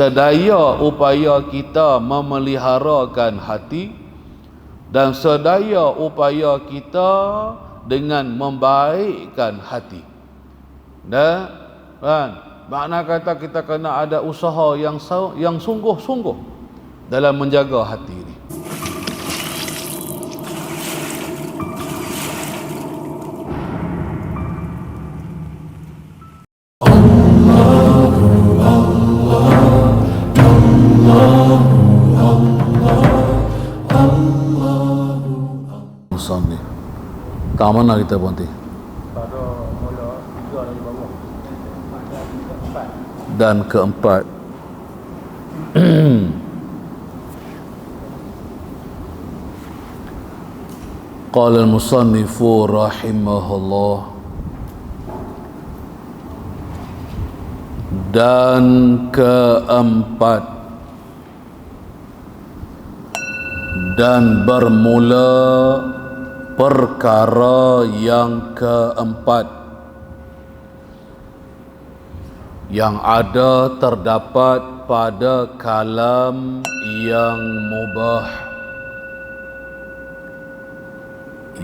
sedaya upaya kita memeliharakan hati dan sedaya upaya kita dengan membaikkan hati. Dan kan, makna kata kita kena ada usaha yang sungguh-sungguh dalam menjaga hati ini. Ni. Tak mana kita berhenti? Pada mula 3 lagi bawah. Dan keempat. Qala al-musannifu rahimahullah, dan keempat, dan bermula perkara yang keempat yang ada terdapat pada kalam yang mubah,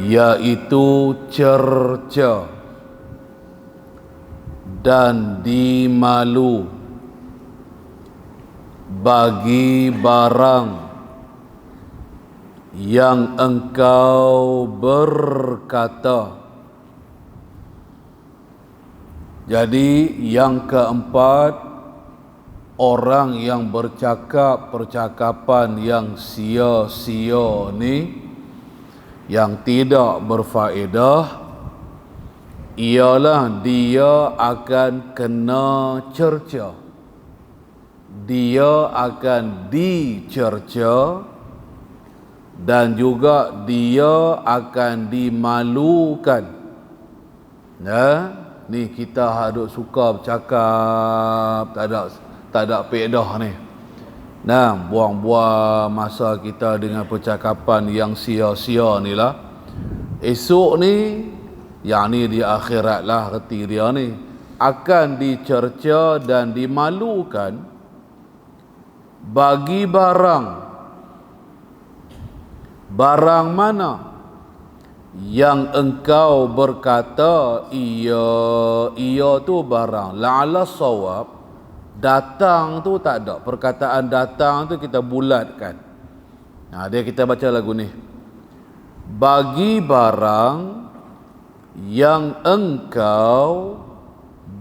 yaitu cerca dan dimalu bagi barang yang engkau berkata. Jadi yang keempat, orang yang bercakap percakapan yang sia-sia ni, yang tidak berfaedah, ialah dia akan kena cerca, dia akan dicerca, dan juga dia akan dimalukan. Ni kita hadut suka bercakap, tak ada faedah ni. Buang-buang masa kita dengan percakapan yang sia-sia ni lah. Esok ni, yang ni di akhirat lah, reti dia ni, akan dicerca dan dimalukan bagi barang mana yang engkau berkata ia tu barang. La'ala sawab, datang tu tak ada. Perkataan datang tu kita bulatkan. Dia kita baca lagu ni. Bagi barang yang engkau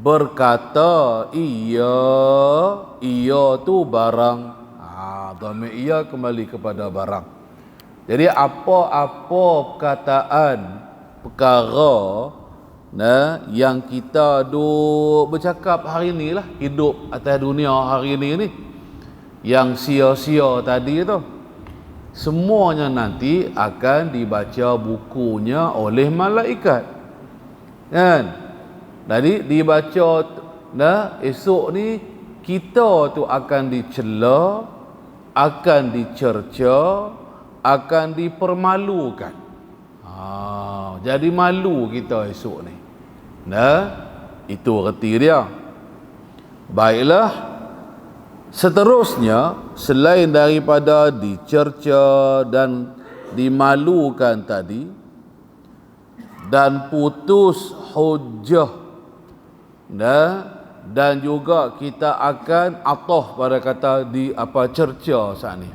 berkata ia tu barang. Dhamir ia kembali kepada barang. Jadi apa-apa perkataan perkara yang kita duk bercakap hari ni lah, hidup atas dunia hari ni yang sia-sia tadi tu, semuanya nanti akan dibaca bukunya oleh malaikat, kan? Jadi dibaca esok ni kita tu akan dicela, akan dicerca, akan dipermalukan. Jadi malu kita esok ni. Itu reti dia. Baiklah, seterusnya selain daripada dicerca dan dimalukan tadi, dan putus hujjah, dan juga kita akan atah pada kata cerca saat ni.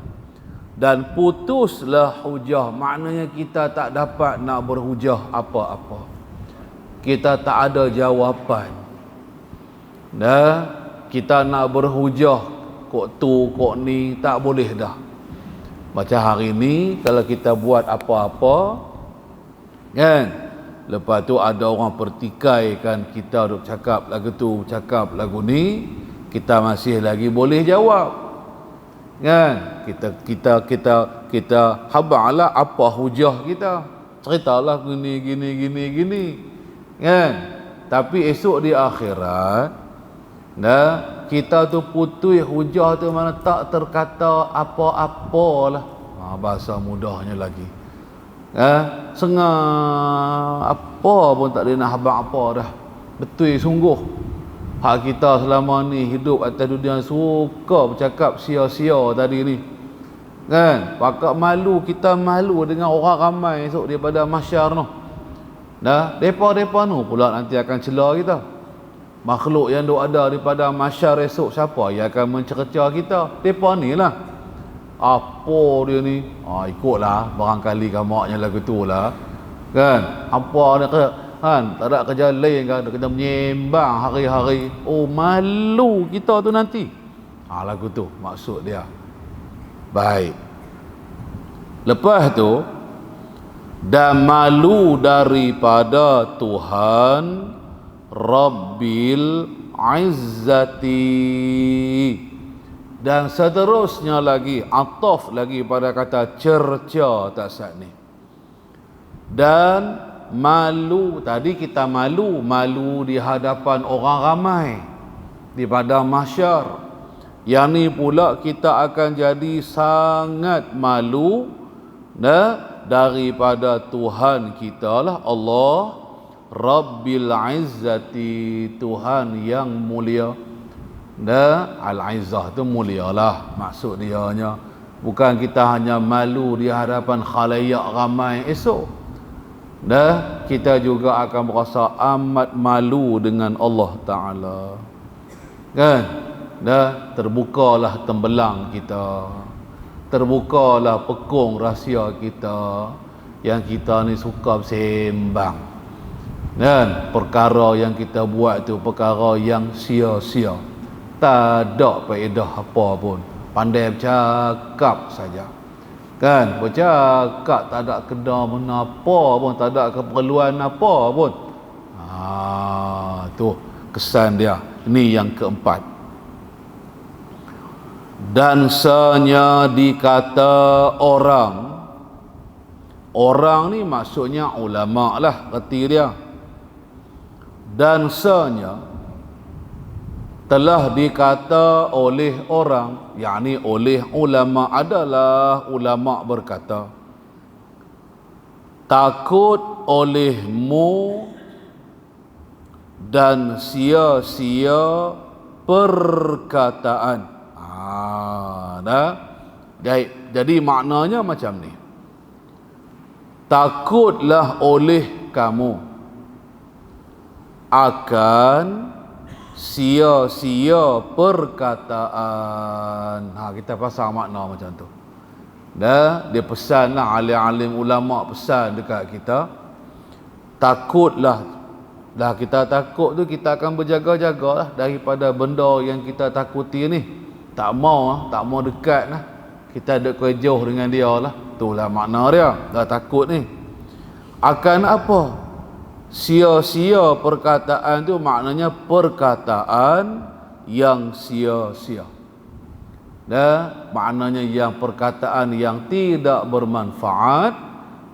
Dan putuslah hujah, maknanya kita tak dapat nak berhujah apa-apa. Kita tak ada jawapan. Kita nak berhujah kok tu, kok ni, tak boleh dah. Macam hari ni kalau kita buat apa-apa, kan? Lepas tu ada orang pertikaikan kita duk cakap lagu tu, cakap lagu ni, kita masih lagi boleh jawab. Kan? Kita habalah apa hujah kita. Ceritalah gini. Kan? Tapi esok di akhirat, kita tu putih hujah tu mana tak terkata apa-apalah. Bahasa mudahnya lagi. Sengah apa pun tak boleh nak habaq apa dah. Betul sungguh. Hak kita selama ni hidup atas dunia suka bercakap sia-sia tadi ni. Kan? Pakak malu, kita malu dengan orang ramai esok daripada mahsyar tu. Dah, depa-depa tu pula nanti akan cela kita. Makhluk yang duk ada daripada mahsyar esok siapa yang akan mencerca kita? Depa ni lah. Apa dia ni? Ikutlah barangkali kamaknya lagu tu lah. Kan? Apa dia ke? Kan, tak ada kerja lain kan, dia kena menyembang hari-hari. Oh, malu kita tu nanti. Lagu tu maksud dia. Baik. Lepas tu, dan malu daripada Tuhan Rabbil Izzati. Dan seterusnya lagi, ataf lagi pada kata cerca tak sat ni. Dan malu, tadi kita malu di hadapan orang ramai di pada mahsyar. Yang ni pula kita akan jadi sangat malu daripada Tuhan kita lah, Allah Rabbil Izzati, Tuhan yang mulia. Al-Izzah tu mulialah maksud dianya. Bukan kita hanya malu di hadapan khalayak ramai esok. Kita juga akan merasa amat malu dengan Allah Ta'ala. Kan? Terbukalah tembelang kita. Terbukalah pekung rahsia kita. Yang kita ni suka bersembang. Kan? Perkara yang kita buat tu perkara yang sia-sia. Tak ada faedah apa pun. Pandai bercakap saja. Kan, bercakap tak ada kena mana apa pun, tak ada keperluan apa pun. Tu kesan dia. Ini yang keempat. Dan senya dikata orang. Orang ni maksudnya ulama lah, reti dia. Dan senya telah dikata oleh orang, yakni oleh ulama, adalah ulama berkata, takut olehmu dan sia-sia perkataan. Jadi maknanya macam ni. Takutlah oleh kamu akan sia-sia perkataan. Kita pasang makna macam tu. Dia pesanlah, alim-alim ulama pesan dekat kita, takutlah. Dah kita takut tu, kita akan berjaga-jagalah daripada benda yang kita takuti ni. Tak mau dekat lah. Kita dek jauh dengan dia lah. Itulah makna dia. Dah takut ni. Akan apa? Sia-sia perkataan tu maknanya perkataan yang sia-sia. Maknanya yang perkataan yang tidak bermanfaat,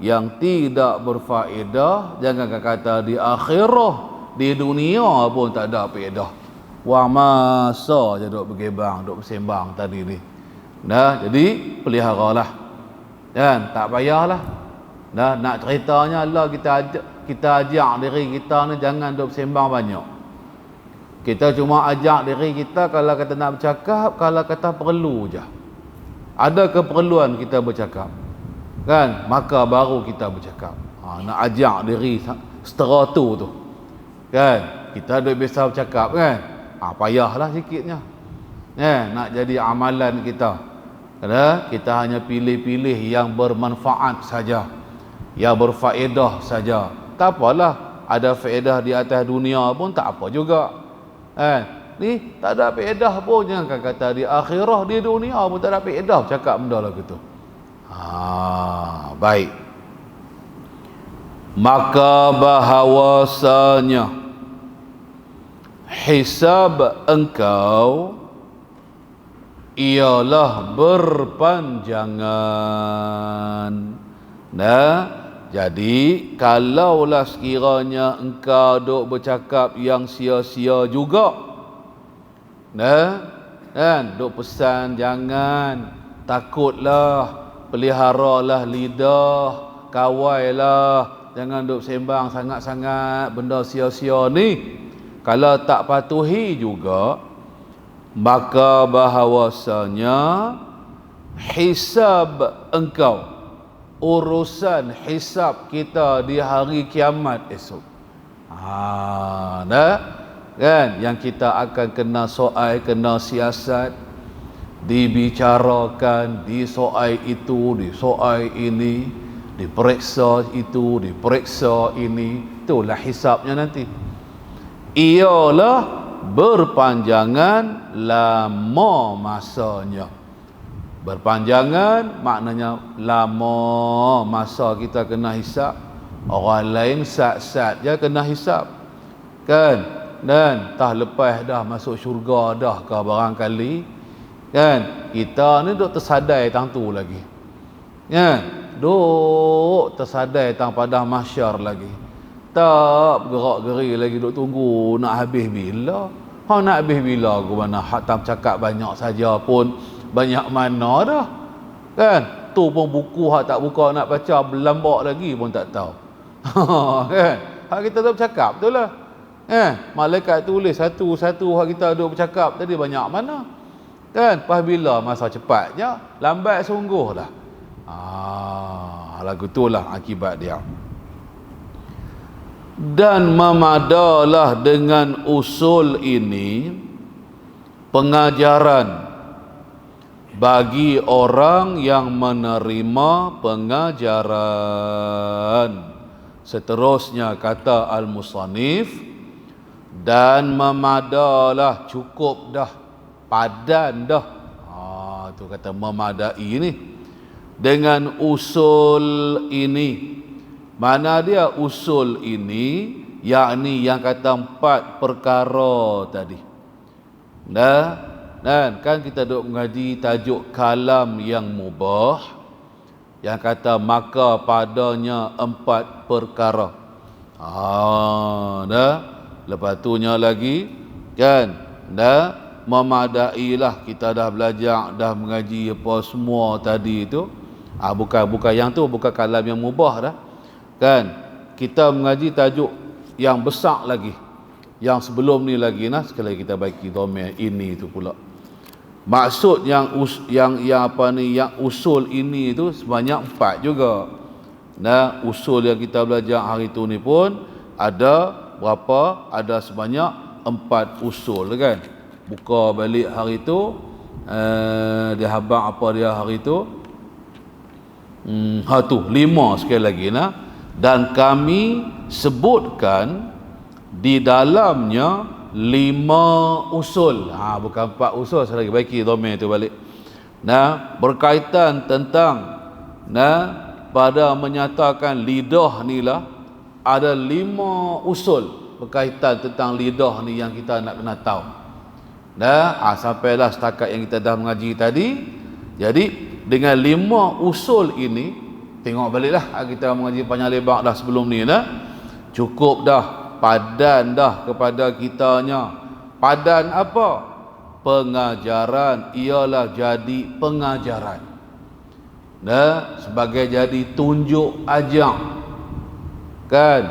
yang tidak berfaedah. Jangan kata di akhirah, di dunia pun tak ada faedah. Wang masa je duk bergebang, duk bersembang tadi ni. Jadi peliharalah. Dan tak payahlah. Nak ceritanya Allah kita ajak diri kita ni jangan duk bersembang banyak. Kita cuma ajak diri kita kalau kata nak bercakap, kalau kata perlu je. Ada keperluan kita bercakap. Kan? Maka baru kita bercakap. Nak ajak diri setera tu. Kan? Kita duk biasa bercakap kan? Payahlah sikitnya. Nak jadi amalan kita. Kerana kita hanya pilih-pilih yang bermanfaat saja. Yang berfaedah saja. Tak apalah, ada faedah di atas dunia pun tak apa juga. Ni tak ada faedah pun, jangan kata di akhirah, di dunia pun tak ada faedah cakap benda lagu tu. Baik. Maka bahawasanya hisab engkau ialah berpanjangan. Jadi kalaulah sekiranya engkau duk bercakap yang sia-sia juga, duk pesan jangan, takutlah, peliharalah lidah, kawailah, jangan duk sembang sangat-sangat benda sia-sia ni. Kalau tak patuhi juga, maka bahawasanya hisab engkau, urusan hisab kita di hari kiamat esok. Dah kan, yang kita akan kena soal, kena siasat, dibicarakan, disoal itu, disoal ini, diperiksa itu, diperiksa ini. Itulah hisabnya nanti. Ialah berpanjangan lama masanya. Berpanjangan maknanya lama masa kita kena hisap. Orang lain sat-sat je kena hisap, kan? Dan tah lepas dah masuk syurga dah ke barangkali, kan? Kita ni duk tersadai tang tu lagi, kan? Duk tersadai tang padang mahsyar lagi. Tak bergerak-geri lagi, duk tunggu nak habis bila. Nak habis bila ke mana? Hatam cakap banyak saja pun banyak mana dah, kan? Tu pun buku hak tak buka nak baca berlambak lagi pun tak tahu. Kan? Hak kita duk bercakap tu lah, malaikat tulis satu-satu hak kita duk bercakap tadi banyak mana, kan? Pas bila masa cepatnya, lambat sungguh dah. Lagu itulah akibat dia. Dan memadalah dengan usul ini pengajaran bagi orang yang menerima pengajaran. Seterusnya kata al-musannif, dan memadalah, cukup dah, padan dah. Tu kata memadai ni dengan usul ini. Mana dia usul ini? Yakni yang kata 4 perkara tadi. Dan kan kita duk mengaji tajuk kalam yang mubah, yang kata maka padanya 4 perkara. Lepas tunya lagi, kan? Memadailah, kita dah belajar, dah mengaji apa semua tadi itu. Bukan yang tu, bukan kalam yang mubah dah. Kan, kita mengaji tajuk yang besar lagi, yang sebelum ni lagi. Sekali kita baiki domain ini tu pula. Maksud yang usul ini tu sebanyak 4 juga. Usul yang kita belajar hari tu ni pun ada berapa? Ada sebanyak 4 usul, kan? Buka balik hari tu, dia habang apa dia hari tu? 5 sekali lagi dan kami sebutkan di dalamnya 5 usul. Bukan 4 usul, saya lagi baiki domain tu balik. Berkaitan tentang pada menyatakan lidah ni lah, ada 5 usul berkaitan tentang lidah ni yang kita nak kena tahu. Sampailah setakat yang kita dah mengaji tadi. Jadi dengan 5 usul ini, tengok baliklah, kita mengaji panjang lebar dah sebelum ni cukup dah, padan dah kepada kitanya. Padan apa? Pengajaran, ialah jadi pengajaran. Sebagai jadi tunjuk ajang, kan?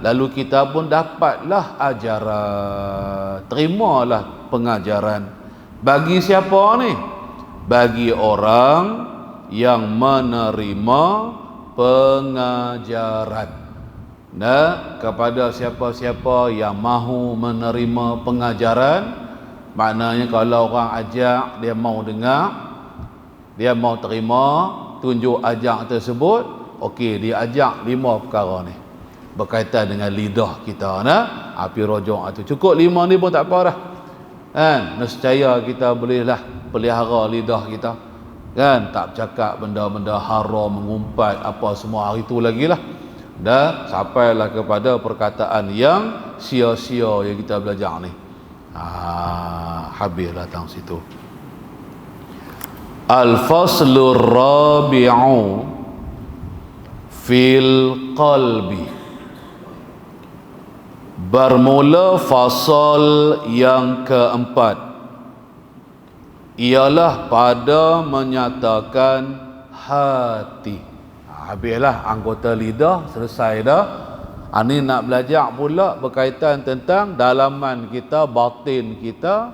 Lalu kita pun dapatlah ajaran, terimalah pengajaran. Bagi siapa ni? Bagi orang yang menerima pengajaran. Kepada siapa-siapa yang mahu menerima pengajaran, maknanya kalau orang ajak, dia mau dengar, dia mau terima tunjuk ajak tersebut, okey, dia ajak 5 perkara ni berkaitan dengan lidah kita. Api rojok itu cukup 5 ni pun tak apa dah, kan? Nescaya kita bolehlah pelihara lidah kita, kan? Tak bercakap benda-benda haram, mengumpat apa semua hari tu lagi lah. Sampailah kepada perkataan yang sia-sia yang kita belajar ni. Habislah tang situ. Al-faslur rabi'u fil qalbi. Bermula fasal yang keempat, ialah pada menyatakan hati. Habislah anggota lidah, selesai dah. Ini nak belajar pula berkaitan tentang dalaman kita, batin kita,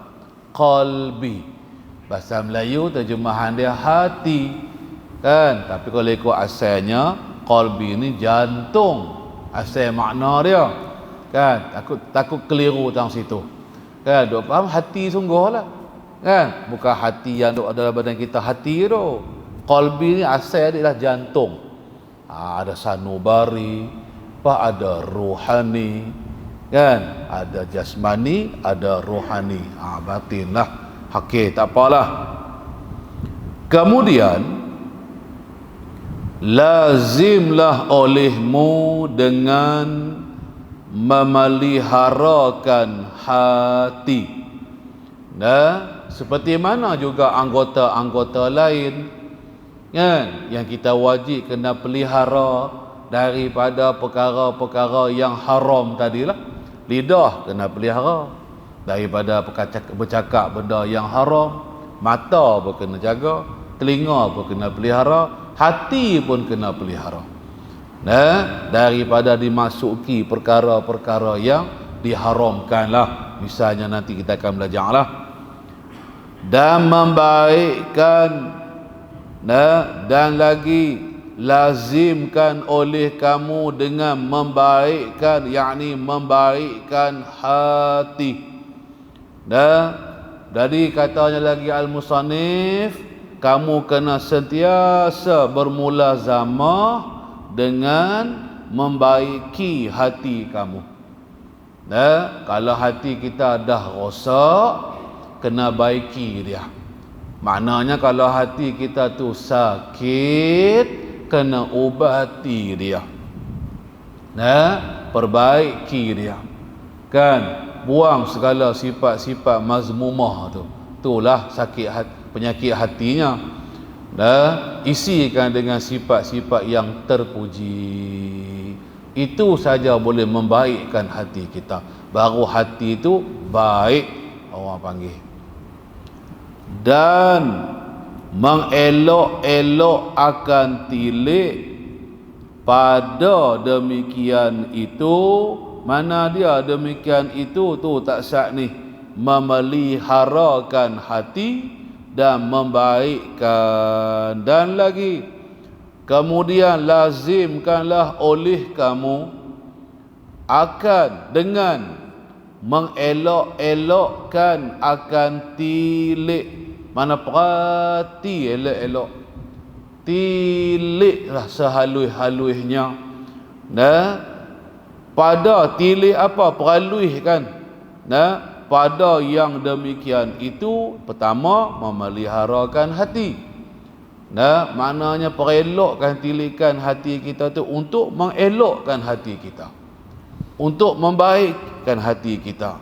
qalbi. Bahasa Melayu terjemahan dia hati, kan? Tapi kalau ikut asalnya, qalbi ni jantung. Asal makna dia, kan? Takut keliru tang situ. Kan? Duk faham hati sungguhlah. Kan? Bukan hati yang duk dalam badan kita, hati tu. Qalbi ni asal dia adalah jantung. Ada sanubari, ada ruhani, kan? Ada jasmani, ada ruhani. Batin lah. Okey, tak apalah. Kemudian lazimlah olehmu dengan memeliharakan hati. Seperti mana juga anggota-anggota lain, kan? Yang kita wajib kena pelihara daripada perkara-perkara yang haram tadilah. Lidah kena pelihara daripada bercakap benda yang haram. Mata pun kena jaga, telinga pun kena pelihara, hati pun kena pelihara. Daripada dimasuki perkara-perkara yang diharamkan lah. Misalnya nanti kita akan belajar lah. Dan membaikkan, dan lagi lazimkan oleh kamu dengan membaikkan, yakni membaikkan hati. Jadi katanya lagi al-musannif, kamu kena sentiasa bermulazamah dengan membaiki hati kamu. Kalau hati kita dah rosak, kena baiki dia. Maknanya kalau hati kita tu sakit, kena ubati dia. Perbaiki dia. Kan? Buang segala sifat-sifat mazmumah tu. Itulah sakit hati, penyakit hatinya. Isikan dengan sifat-sifat yang terpuji. Itu saja boleh membaikkan hati kita. Baru hati itu baik, orang panggil. Dan mengelok-elok akan tilik. Pada demikian itu, mana dia demikian itu tu tak syak ni, memeliharakan hati dan membaikkan. Dan lagi, kemudian lazimkanlah oleh kamu akan dengan mengelok-elokkan akan tilik. Mana perhati elok-elok, tiliklah sehalus-halusnya. Pada tilik apa? Peralui kan. Pada yang demikian itu, pertama memeliharakan hati. Maknanya perelokkan tilikan hati kita tu untuk mengelokkan hati kita, untuk membaikkan hati kita.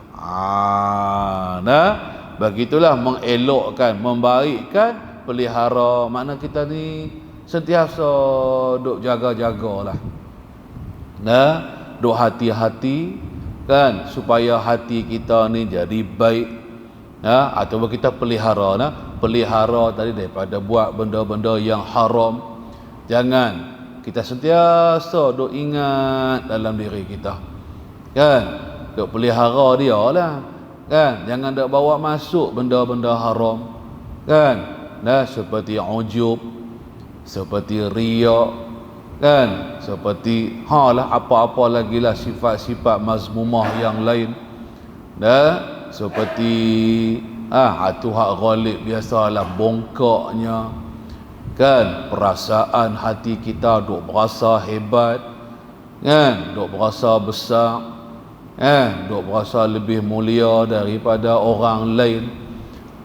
Begitulah mengelokkan, membaikkan, pelihara. Makna kita ni sentiasa duk jaga-jagalah. Duk hati-hati, kan, supaya hati kita ni jadi baik. Atau kita pelihara, pelihara tadi daripada buat benda-benda yang haram. Jangan kita sentiasa duk ingat dalam diri kita, kan, duk pelihara dia lah, kan. Jangan duk bawa masuk benda-benda haram, kan. Seperti ujub, seperti riak, kan, seperti apa-apa lagi lah sifat-sifat mazmumah yang lain. Seperti tu hak ghalib biasalah, bongkaknya, kan, perasaan hati kita duk berasa hebat, kan, duk berasa besar, duk berasa lebih mulia daripada orang lain,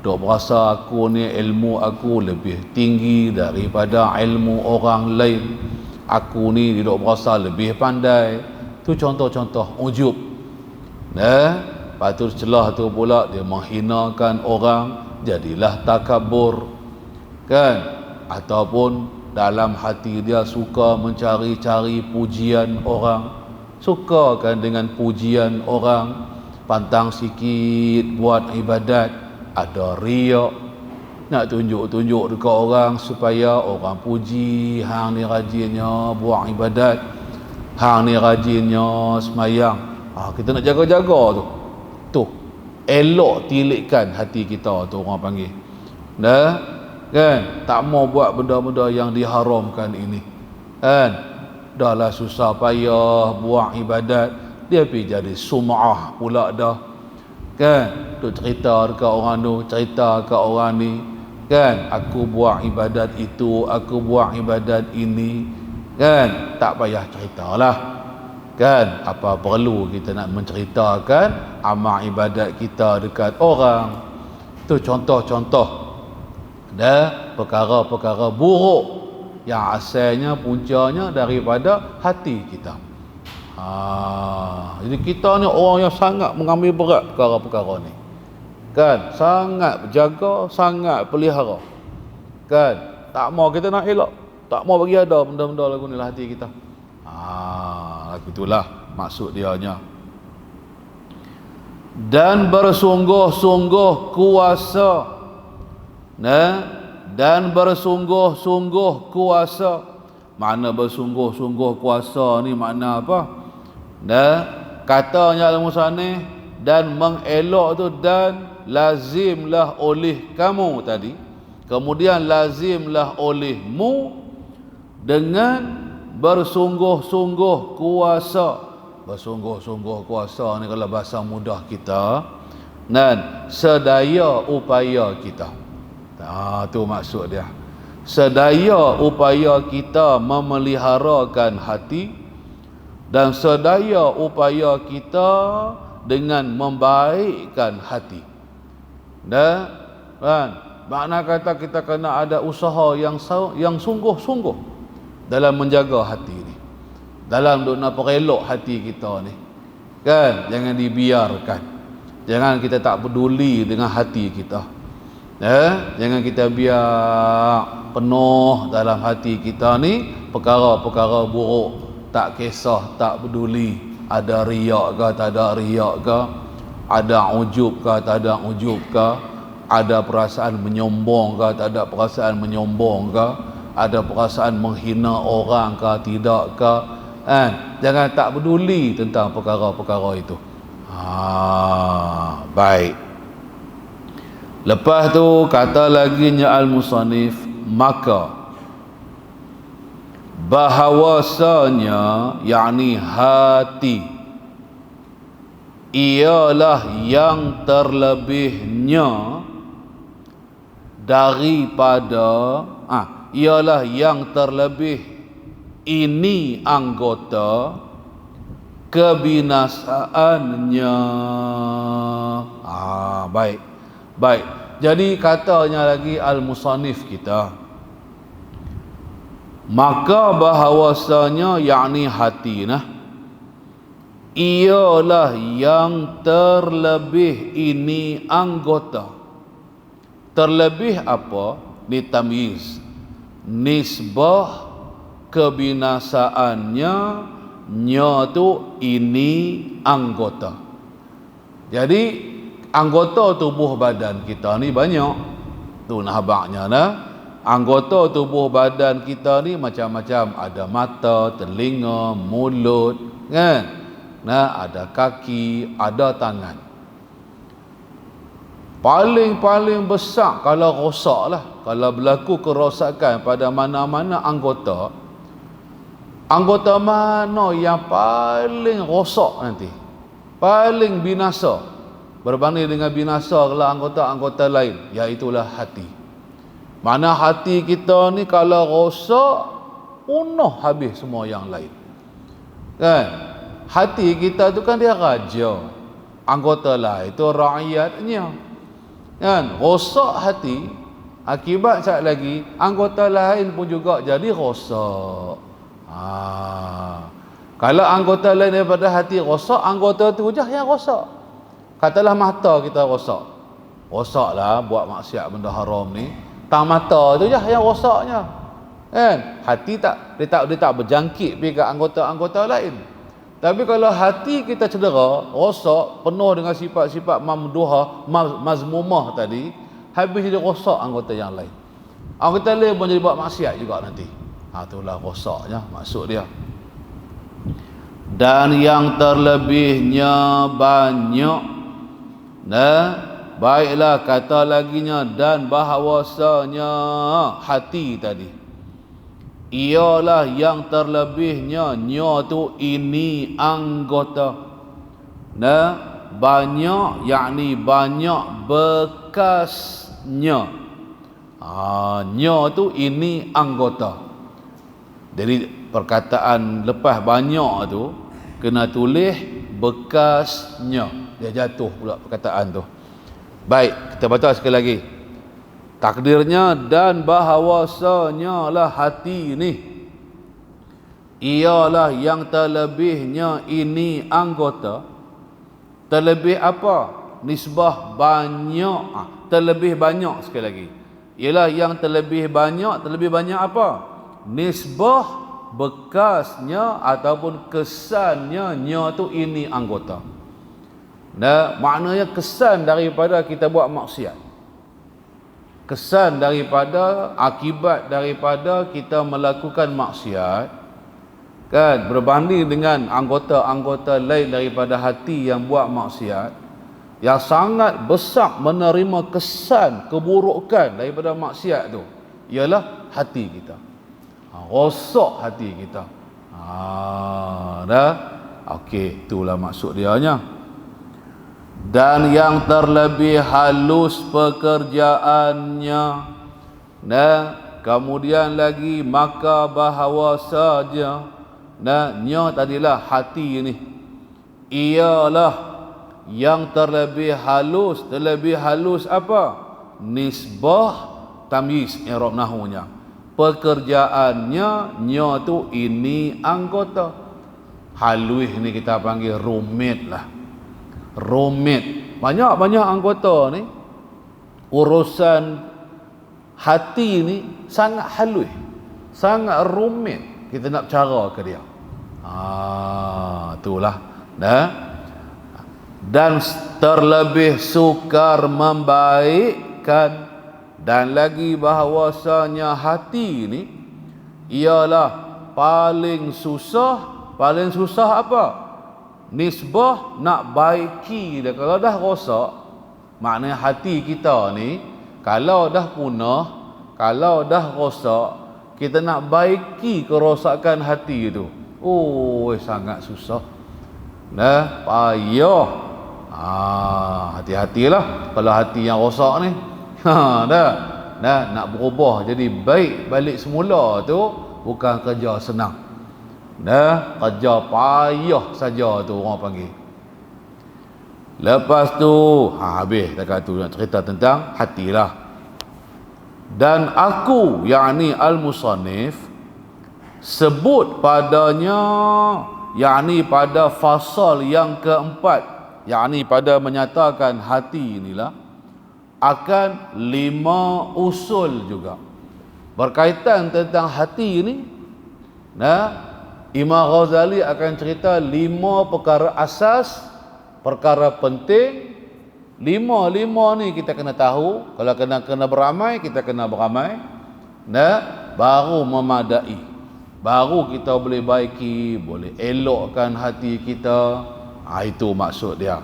duk berasa aku ni ilmu aku lebih tinggi daripada ilmu orang lain, aku ni duk berasa lebih pandai. Tu contoh-contoh ujub. Lepas tu celah tu pula dia menghinakan orang, jadilah takabur, kan. Ataupun dalam hati dia suka mencari-cari pujian orang, suka kan dengan pujian orang, pantang sikit buat ibadat, ada riak, nak tunjuk-tunjuk dekat orang supaya orang puji hang ni rajinnya buat ibadat. hang ni rajinnya semayang, kita nak jaga-jaga tu elok tilikkan hati kita tu orang panggil. Dah kan, tak mau buat benda-benda yang diharamkan ini kan. Dah lah susah payah buat ibadat, dia pergi jadi sum'ah pula dah kan. Tu cerita dekat orang tu, cerita dekat orang ni kan, aku buat ibadat itu, aku buat ibadat ini kan. Tak payah ceritalah kan, apa perlu kita nak menceritakan amal ibadat kita dekat orang. Tu contoh-contoh perkara-perkara buruk yang asalnya puncanya daripada hati kita. Jadi kita ni orang yang sangat mengambil berat perkara-perkara ni kan, sangat berjaga, sangat pelihara kan. Tak mau kita nak elok, tak mau bagi ada benda-benda lagu ni lah hati kita. Itulah maksud dia nya. Dan bersungguh-sungguh kuasa, dan bersungguh-sungguh kuasa. Makna bersungguh-sungguh kuasa ni makna apa? Katanya al-musannif, dan mengelok tu, dan lazimlah oleh kamu tadi, kemudian lazimlah olehmu dengan bersungguh-sungguh kuasa. Bersungguh-sungguh kuasa ni kalau bahasa mudah kita, dan sedaya upaya kita. Tu maksud dia. Sedaya upaya kita memeliharakan hati, dan sedaya upaya kita dengan membaikkan hati. Kan? Makna kata kita kena ada usaha yang sungguh-sungguh dalam menjaga hati ni, dalam nak perelok hati kita ni kan. Jangan dibiarkan, jangan kita tak peduli dengan hati kita. Jangan kita biar penuh dalam hati kita ni perkara-perkara buruk, tak kisah, tak peduli ada riak ke tak ada riak ke, ada ujub ke tak ada ujub ke, ada perasaan menyombong ke tak ada perasaan menyombong ke, ada perasaan menghina orang ke tidak ke kan. Jangan tak peduli tentang perkara-perkara itu. Baik. Lepas tu kata lagi nya al-musannif, maka bahawasanya yakni hati ialah yang terlebihnya daripada ialah yang terlebih ini anggota kebinasaannya. Baik. Jadi katanya lagi al-musannif kita, maka bahawasanya yakni hati ialah yang terlebih ini anggota. Terlebih apa? Ni tamyiz, nisbah kebinasaannya, tu ini anggota. Jadi anggota tubuh badan kita ni banyak. Tu nahabaknya anggota tubuh badan kita ni macam-macam. Ada mata, telinga, mulut kan. Ada kaki, ada tangan. Paling besar kalau rosak lah, kalau berlaku kerosakan pada mana-mana anggota, anggota mana yang paling rosak nanti, paling binasa berbanding dengan binasa kalau anggota-anggota lain, iaitulah hati. Mana hati kita ni kalau rosak, punah habis semua yang lain kan. Hati kita tu kan dia raja, anggota lain itu rakyatnya kan. Rosak hati, akibat sekali lagi anggota lain pun juga jadi rosak. Kalau anggota lain daripada hati rosak, anggota tu je yang rosak. Katalah mata kita rosaklah buat maksiat benda haram ni, tang mata tu je yang rosaknya kan. Hati dia tak berjangkit pergi ke anggota-anggota lain. Tapi kalau hati kita cedera, rosak, penuh dengan sifat-sifat mamduha, mazmumah tadi, habis jadi rosak anggota yang lain. Anggota lain pun jadi buat maksiat juga nanti. Itulah rosaknya maksud dia. dan yang terlebihnya banyak. Baiklah, kata laginya, dan bahawasanya hati tadi ialah yang terlebihnya, nya tu ini anggota. Banyak yakni banyak bekasnya. Nya tu ini anggota. Jadi perkataan lepas banyak tu kena tulis bekasnya. Dia jatuh pula perkataan tu. Baik, kita baca sekali lagi. Takdirnya, dan bahawasanya lah hati ni ialah yang terlebihnya ini anggota. Terlebih apa? Nisbah banyak. Terlebih banyak sekali lagi. Ialah yang terlebih banyak. Terlebih banyak apa? Nisbah bekasnya ataupun kesannya, nya tu ini anggota. Maknanya kesan daripada kita buat maksiat, kesan daripada akibat daripada kita melakukan maksiat, kan, berbanding dengan anggota-anggota lain daripada hati yang buat maksiat, yang sangat besar menerima kesan keburukan daripada maksiat tu ialah hati kita. Rosak hati kita. Okey, itulah maksud dia nya. Dan yang terlebih halus pekerjaannya. Kemudian lagi, maka bahawa saja, nya tadilah hati ini ialah yang terlebih halus. Terlebih halus apa? Nisbah tamyiz i'rab nahwunya. Pekerjaannya, nya tu ini anggota. Halus ni kita panggil rumit lah. Rumit. Banyak-banyak anggota ni. Urusan hati ni sangat halus, sangat rumit. Kita nak cara ke dia. Itulah. Dan terlebih sukar membaikkan. Dan lagi bahawasanya hati ni ialah paling susah. Paling susah apa? Nisbah nak baiki dia. Kalau dah rosak, maknanya hati kita ni kalau dah punah, kalau dah rosak, kita nak baiki kerosakan hati itu, sangat susah. Payah. Hati-hatilah kalau hati yang rosak ni. Nak berubah jadi baik balik semula tu bukan kerja senang. Kerja payah saja tu orang panggil. Lepas tu habis dekat tu nak cerita tentang hatilah. Dan aku, yakni al-musannif, sebut padanya, yakni pada fasal yang keempat, yakni pada menyatakan hati inilah, akan 5 usul juga berkaitan tentang hati ini. Imam Ghazali akan cerita 5 perkara asas, perkara penting. 5 ni kita kena tahu. Kalau kena beramai, kita kena beramai. Baru memadai. Baru kita boleh baiki, boleh elokkan hati kita. Itu maksud dia.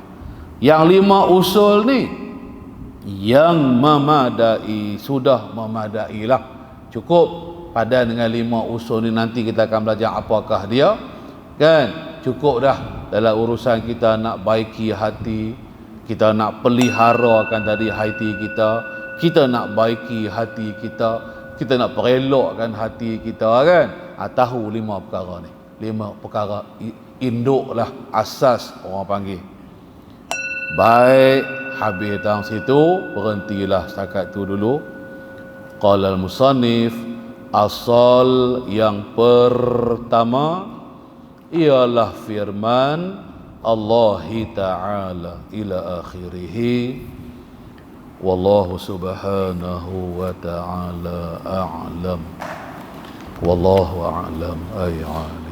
Yang 5 usul ni yang memadai, sudah memadailah. Cukup padan dengan 5 usul ni. Nanti kita akan belajar apakah dia, kan. Cukup dah dalam urusan kita nak baiki hati, kita nak peliharakan tadi hati kita, kita nak baiki hati kita, kita nak perelokkan hati kita, kan. Tahu 5 perkara ni. 5 perkara induk lah, asas orang panggil. Baik, habis tang situ, berhentilah setakat tu dulu. Qala al-musannif, asal yang pertama ialah firman Allah Ta'ala ila akhirih. Wallahu subhanahu wa ta'ala a'lam. Wallahu a'lam ay alim.